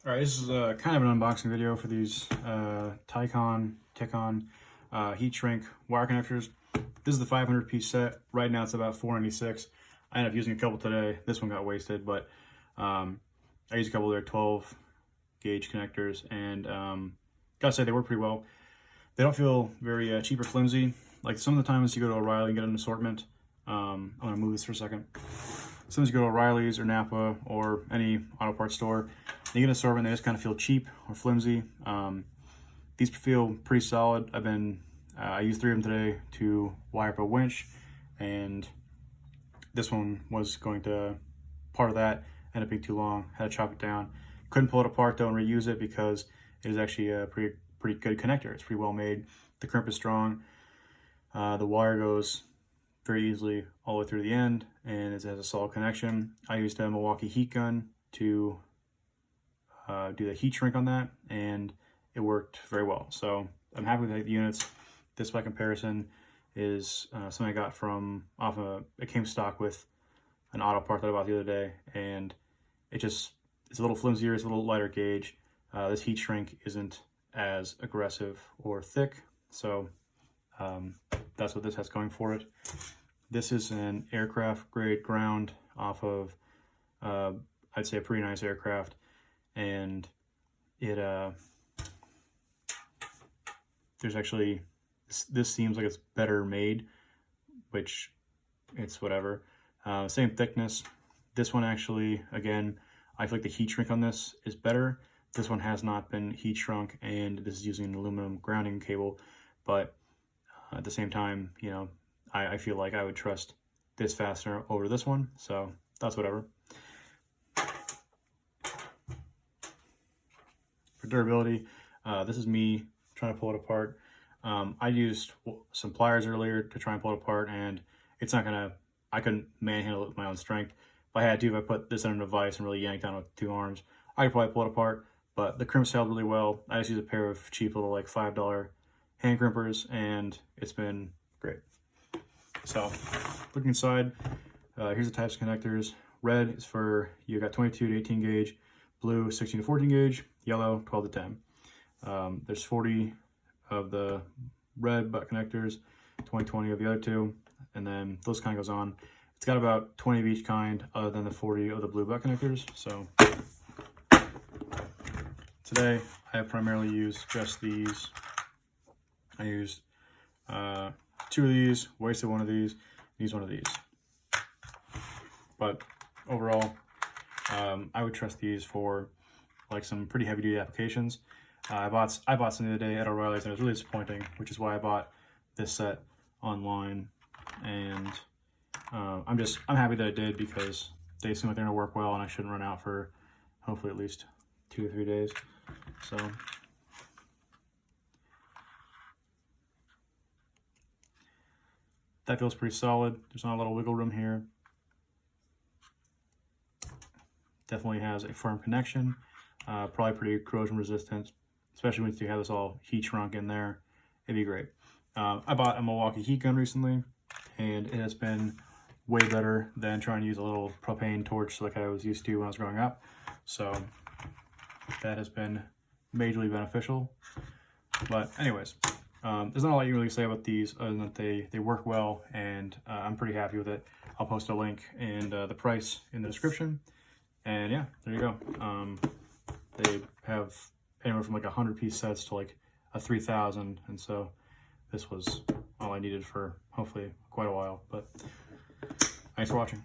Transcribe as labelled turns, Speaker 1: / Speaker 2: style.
Speaker 1: All right, this is kind of an unboxing video for these TICONN heat shrink wire connectors. This is the 500 piece set. Right now it's about $4.96. I ended up using a couple today. This one got wasted, but I used a couple of their 12 gauge connectors, and gotta say they work pretty well. They don't feel very cheap or flimsy. Like some of the times you go to O'Reilly and get an assortment. I'm gonna move this for a second. Sometimes you go to O'Reilly's or Napa or any auto parts store, you get an assortment, they just kind of feel cheap or flimsy. These feel pretty solid. I used 3 of them today to wire up a winch, and this one was going to, part of that ended up being too long, had to chop it down. Couldn't pull it apart though and reuse it because it is actually a pretty good connector. It's pretty well made. The crimp is strong. The wire goes very easily all the way through the end, and it has a solid connection. I used a Milwaukee heat gun to do the heat shrink on that, and it worked very well. So I'm happy with the units. This by comparison is something I got from it came stock with an auto part that I bought the other day, and it's a little flimsier, it's a little lighter gauge. This heat shrink isn't as aggressive or thick, so that's what this has going for it. This is an aircraft grade ground off of I'd say a pretty nice aircraft, and it there's actually this seems like it's better made, which it's whatever. Same thickness. This one actually, again, I feel like the heat shrink on this is better. This one has not been heat shrunk, and this is using an aluminum grounding cable, but at the same time, you know, I feel like I would trust this fastener over this one, so that's whatever. For durability, this is me trying to pull it apart. I used some pliers earlier to try and pull it apart, and it's not gonna, I couldn't manhandle it with my own strength. If I had to, if I put this under a vise and really yanked down with 2 arms, I could probably pull it apart, but the crimps held really well. I just used a pair of cheap little like $5 hand crimpers, and it's been great. So looking inside, here's the types of connectors. Red is for, you got 22 to 18 gauge, blue 16 to 14 gauge, yellow 12 to 10. There's 40 of the red butt connectors, 20 of the other two, and then those kind of goes on. It's got about 20 of each kind other than the 40 of the blue butt connectors. So today I have primarily used just these. I used 2 of these, wasted 1 of these, used 1 of these. But overall, I would trust these for like some pretty heavy duty applications. I bought some the other day at O'Reilly's, and it was really disappointing, which is why I bought this set online. And I'm happy that I did, because they seem like they're gonna work well, and I shouldn't run out for hopefully at least 2 to 3 days. So that feels pretty solid. There's not a lot of wiggle room here. Definitely has a firm connection. Probably pretty corrosion resistant, especially once you have this all heat shrunk in there. It'd be great. I bought a Milwaukee heat gun recently, and it has been way better than trying to use a little propane torch like I was used to when I was growing up. So that has been majorly beneficial. But anyways, there's not a lot you can really say about these other than that they work well, and I'm pretty happy with it. I'll post a link and the price in the description. And yeah, there you go. They have anywhere from like 100 piece sets to like a 3,000, and so this was all I needed for hopefully quite a while. But thanks for watching.